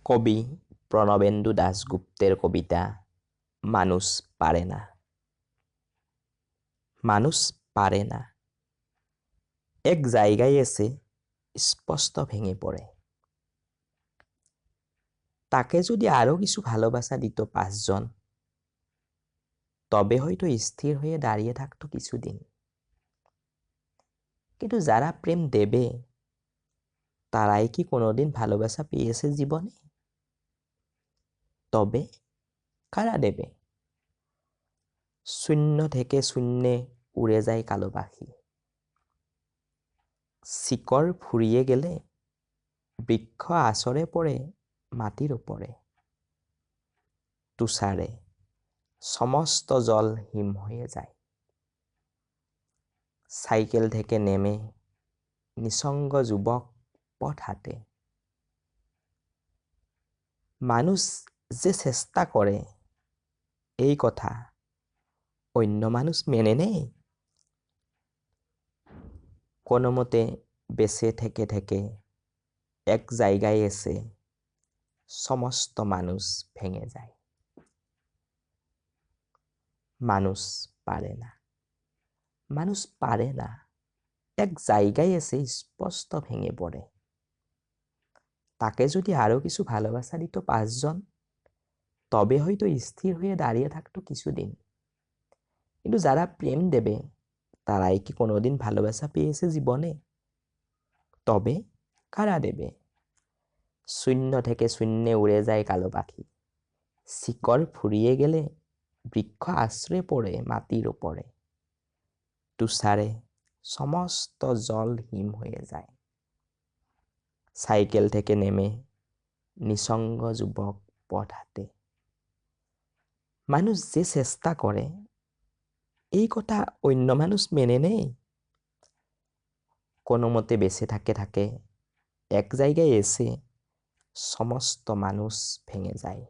কবি প্রণবেন্দু দাশগুপ্তের কবিতা মানুষ পারে না। মানুষ পারে না, এক জায়গায় এসে স্পষ্ট ভেঙে পড়ে। তাকে যদি আরো কিছু ভালোবাসা দিত 5 জন, তবে হয়তো স্থির হয়ে দাঁড়িয়ে থাকতো কিছুদিন। কিন্তু যারা প্রেম দেবে, তারাই কি কোনোদিন ভালোবাসা পেয়েছে জীবনে? তবে কারা দেবে? শূন্য থেকে শূন্যে উড়ে যায় কালো পাখি। শিকড় ফুরিয়ে গেলে বৃক্ষ আছড়ে পড়ে মাটির ওপরে। তুষারে সমস্ত জল হিম হয়ে যায়। সাইকেল থেকে নেমে নিসঙ্গ যুবক পথ হাঁটে। মানুষ যে চেষ্টা করে, এই কথা অন্য মানুষ মেনে নেয়। কোনো মতে বেঁচে থেকে থেকে এক জায়গায় এসে সমস্ত মানুষ ভেঙে যায়। মানুষ পারে না, মানুষ পারে না, এক জায়গায় এসে স্পষ্ট ভেঙে পড়ে। তাকে যদি আরো কিছু ভালোবাসা দিত 5 জন, তবে হয়তো স্থির হয়ে দাঁড়িয়ে থাকতো কিছুদিন। কিন্তু যারা প্রেম দেবে, তারাই কি কোনোদিন ভালোবাসা পেয়েছে জীবনে? তবে কারা দেবে? শূন্য থেকে শূন্যে উড়ে যায় কালো পাখি। শিকড় ফুরিয়ে গেলে বৃক্ষ আশ্রে পড়ে মাটির ওপরে। তুষারে সমস্ত জল হিম হয়ে যায়। সাইকেল থেকে নেমে নিসঙ্গ যুবক পথ হাঁটে। মানুষ যে চেষ্টা করে, এই কথা অন্য মানুষ মেনে নেয়। কোনো মতে বেঁচে থাকে এক জায়গায় এসে সমস্ত মানুষ ভেঙে যায়।